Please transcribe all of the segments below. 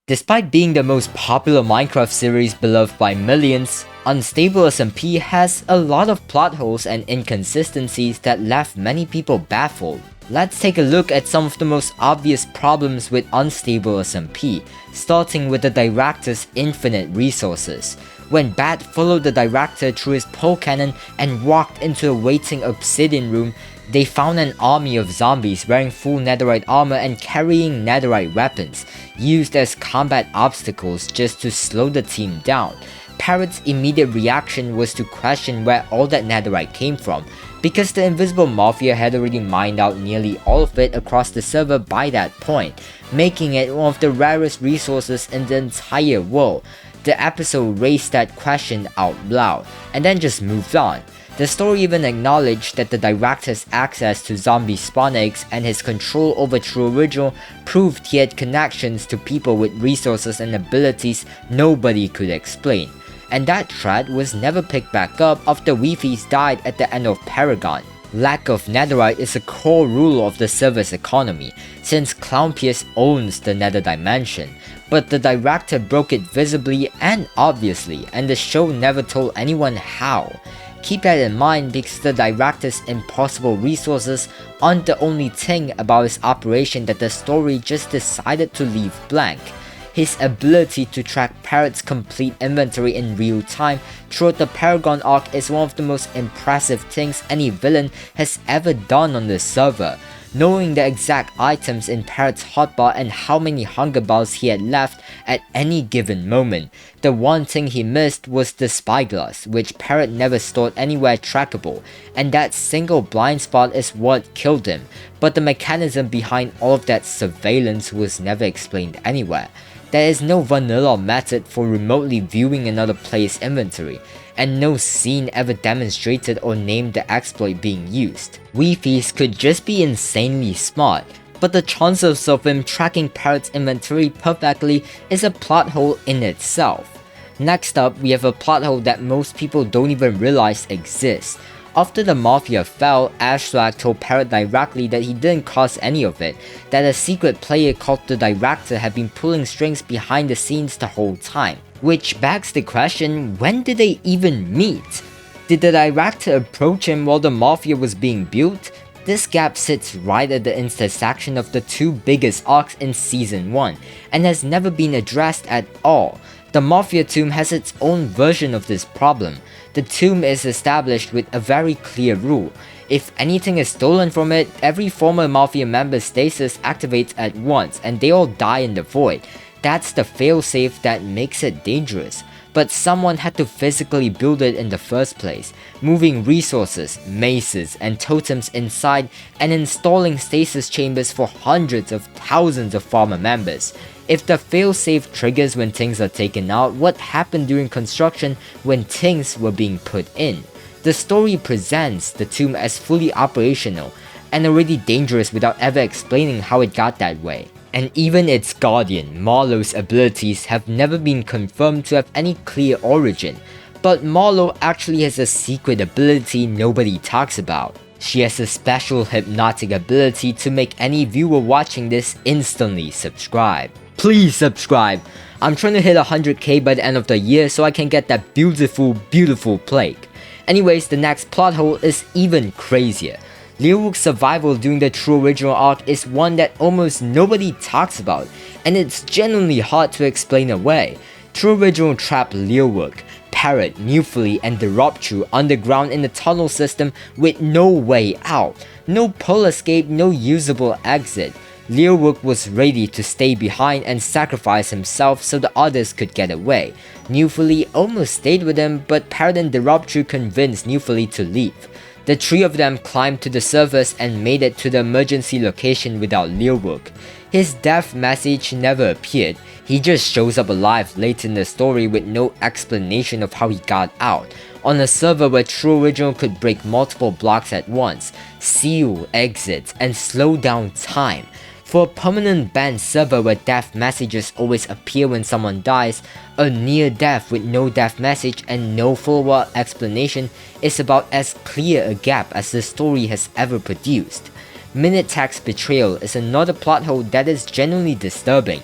Despite being the most popular Minecraft series beloved by millions, Unstable SMP has a lot of plot holes and inconsistencies that left many people baffled. Let's take a look at some of the most obvious problems with Unstable SMP, starting with the director's infinite resources. When Bat followed the director through his pole cannon and walked into a waiting obsidian room, they found an army of zombies wearing full netherite armor and carrying netherite weapons, used as combat obstacles just to slow the team down. Parrot's immediate reaction was to question where all that netherite came from, because the Invisible Mafia had already mined out nearly all of it across the server by that point, making it one of the rarest resources in the entire world. The episode raised that question out loud, and then just moved on. The story even acknowledged that the director's access to zombie spawn eggs and his control over True Original proved he had connections to people with resources and abilities nobody could explain. And that thread was never picked back up after Weefies died at the end of Paragon. Lack of netherite is a core rule of the server's economy, since Clownpius owns the nether dimension, but the director broke it visibly and obviously, and the show never told anyone how. Keep that in mind because the director's impossible resources aren't the only thing about his operation that the story just decided to leave blank. His ability to track Parrot's complete inventory in real time throughout the Paragon arc is one of the most impressive things any villain has ever done on the server. Knowing the exact items in Parrot's hotbar and how many hunger bars he had left at any given moment. The one thing he missed was the spyglass, which Parrot never stored anywhere trackable, and that single blind spot is what killed him, but the mechanism behind all of that surveillance was never explained anywhere. There is no vanilla method for remotely viewing another player's inventory, and no scene ever demonstrated or named the exploit being used. Weefies could just be insanely smart, but the chances of him tracking Parrot's inventory perfectly is a plot hole in itself. Next up, we have a plot hole that most people don't even realize exists. After the Mafia fell, Ashlag told Parrot directly that he didn't cause any of it, that a secret player called the director had been pulling strings behind the scenes the whole time. Which begs the question, when did they even meet? Did the director approach him while the Mafia was being built? This gap sits right at the intersection of the two biggest arcs in Season 1, and has never been addressed at all. The Mafia tomb has its own version of this problem. The tomb is established with a very clear rule. If anything is stolen from it, every former Mafia member's stasis activates at once and they all die in the void. That's the failsafe that makes it dangerous. But someone had to physically build it in the first place, moving resources, maces, and totems inside and installing stasis chambers for hundreds of thousands of farmer members. If the failsafe triggers when things are taken out, what happened during construction when things were being put in? The story presents the tomb as fully operational and already dangerous without ever explaining how it got that way. And even its guardian, Marlowe's abilities have never been confirmed to have any clear origin, but Marlowe actually has a secret ability nobody talks about. She has a special hypnotic ability to make any viewer watching this instantly subscribe. Please subscribe! I'm trying to hit 100k by the end of the year so I can get that beautiful plague. Anyways, the next plot hole is even crazier. Leerwook's survival during the True Original arc is one that almost nobody talks about, and it's genuinely hard to explain away. True Original trapped Leerwook, Parrot, Newfully, and Deroptru underground in the tunnel system with no way out. No pull escape, no usable exit. Leerwook was ready to stay behind and sacrifice himself so the others could get away. Newfully almost stayed with him, but Parrot and Deroptru convinced Newfully to leave. The three of them climbed to the surface and made it to the emergency location without Leerwook. His death message never appeared, he just shows up alive late in the story with no explanation of how he got out, on a server where True Original could break multiple blocks at once, seal exits, and slow down time. For a permanent banned server where death messages always appear when someone dies, a near death with no death message and no follow-up explanation is about as clear a gap as the story has ever produced. Minute Tax Betrayal is another plot hole that is genuinely disturbing.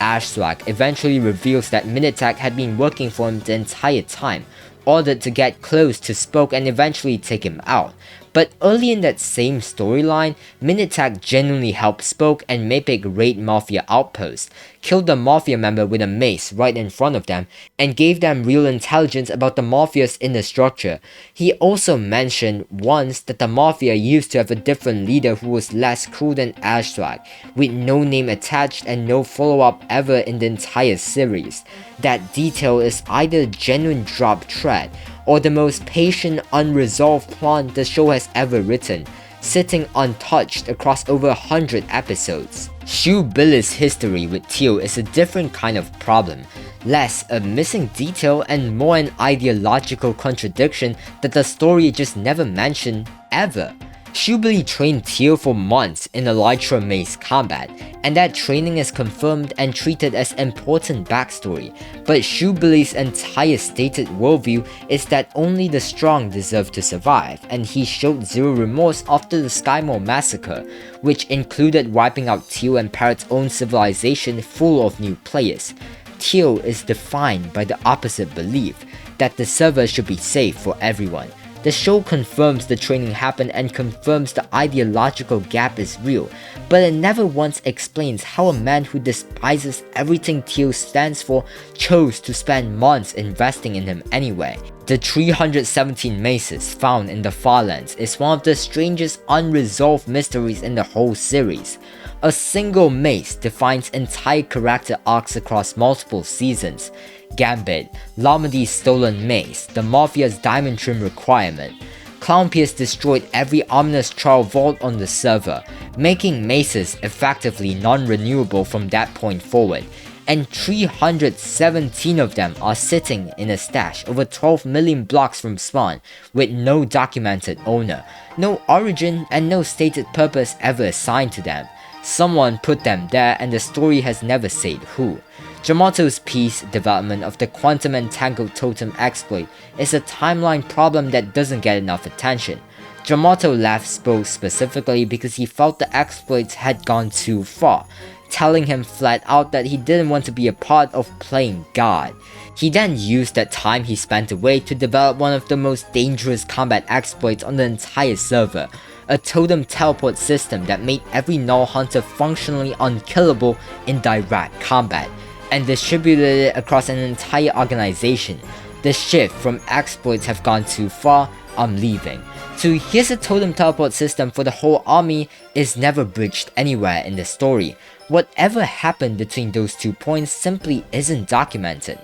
Ash Swag eventually reveals that Minotaur had been working for him the entire time, ordered to get close to Spoke and eventually take him out. But early in that same storyline, Minotaur genuinely helped Spoke and mapear raid Mafia outposts, killed the Mafia member with a mace right in front of them, and gave them real intelligence about the Mafia's inner structure. He also mentioned once that the Mafia used to have a different leader who was less cool than Ash Swag, with no name attached and no follow-up ever in the entire series. That detail is either a genuine drop thread, or the most patient, unresolved plot the show has ever written, sitting untouched across over 100 episodes. Shu Billy's history with Teal is a different kind of problem, less a missing detail and more an ideological contradiction that the story just never mentioned, ever. Shu Billy trained Teal for months in Elytra mace combat, and that training is confirmed and treated as important backstory, but Shu Billy's entire stated worldview is that only the strong deserve to survive, and he showed zero remorse after the Skymore massacre, which included wiping out Teal and Parrot's own civilization full of new players. Teal is defined by the opposite belief, that the server should be safe for everyone. The show confirms the training happened and confirms the ideological gap is real, but it never once explains how a man who despises everything Teal stands for chose to spend months investing in him anyway. The 317 maces found in the Farlands is one of the strangest unresolved mysteries in the whole series. A single mace defines entire character arcs across multiple seasons. Gambit, Lamadi's stolen mace, the Mafia's diamond trim requirement. Clownpierce destroyed every ominous trial vault on the server, making maces effectively non-renewable from that point forward, and 317 of them are sitting in a stash over 12 million blocks from spawn, with no documented owner, no origin and no stated purpose ever assigned to them. Someone put them there and the story has never said who. Yamato's piece development of the Quantum Entangled Totem exploit is a timeline problem that doesn't get enough attention. Yamato left Spoke specifically because he felt the exploits had gone too far, telling him flat out that he didn't want to be a part of playing God. He then used that time he spent away to develop one of the most dangerous combat exploits on the entire server, a totem teleport system that made every null hunter functionally unkillable in direct combat, and distributed it across an entire organization. The shift from exploits have gone too far, I'm leaving, to here's a totem teleport system for the whole army is never bridged anywhere in the story. Whatever happened between those 2 points simply isn't documented.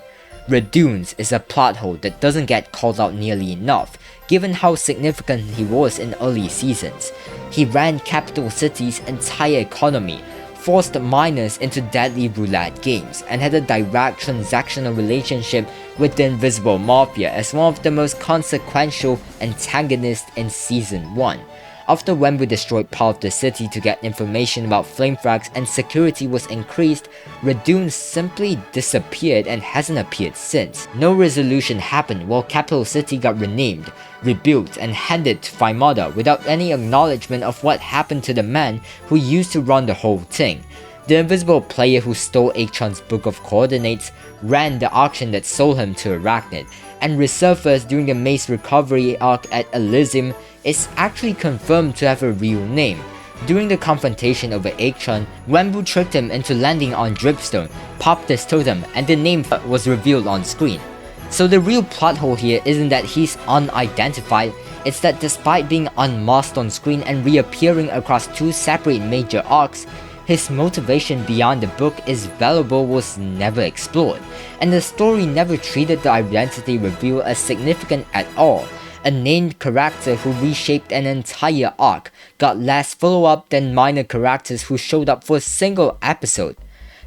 Redunes is a plot hole that doesn't get called out nearly enough, given how significant he was in early seasons. He ran Capital City's entire economy, forced miners into deadly roulette games, and had a direct transactional relationship with the Invisible Mafia as one of the most consequential antagonists in Season 1. After wemmbu destroyed part of the city to get information about flamefrags and security was increased, Redunes simply disappeared and hasn't appeared since. No resolution happened while Capital City got renamed, rebuilt, and handed to Faimada without any acknowledgement of what happened to the man who used to run the whole thing. The invisible player who stole eggchan's Book of Coordinates ran the auction that sold him to Arachnid, and resurfaced during the mace recovery arc at Elysium is actually confirmed to have a real name. During the confrontation over eggchan, wemmbu tricked him into landing on Dripstone, popped his totem, and the name was revealed on screen. So the real plot hole here isn't that he's unidentified, it's that despite being unmasked on screen and reappearing across 2 separate major arcs, his motivation beyond the book is valuable was never explored, and the story never treated the identity reveal as significant at all. A named character who reshaped an entire arc got less follow-up than minor characters who showed up for a single episode.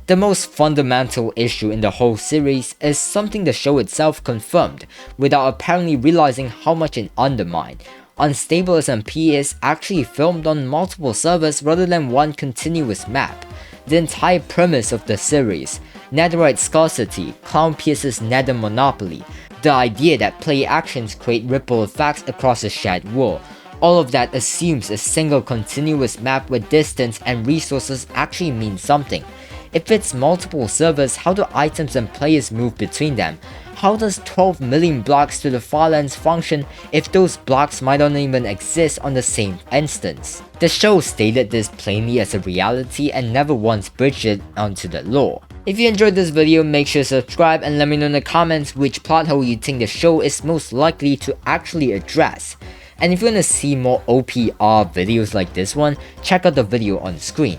The most fundamental issue in the whole series is something the show itself confirmed, without apparently realizing how much it undermined. Unstable SMP is actually filmed on multiple servers rather than one continuous map. The entire premise of the series, netherite scarcity, Clownpierce's nether monopoly, the idea that play actions create ripple effects across a shared world, all of that assumes a single continuous map where distance and resources actually mean something. If it's multiple servers, how do items and players move between them? How does 12 million blocks to the Farlands function if those blocks might not even exist on the same instance? The show stated this plainly as a reality and never once bridged it onto the lore. If you enjoyed this video, make sure to subscribe and let me know in the comments which plot hole you think the show is most likely to actually address. And if you want to see more OPR videos like this one, check out the video on screen.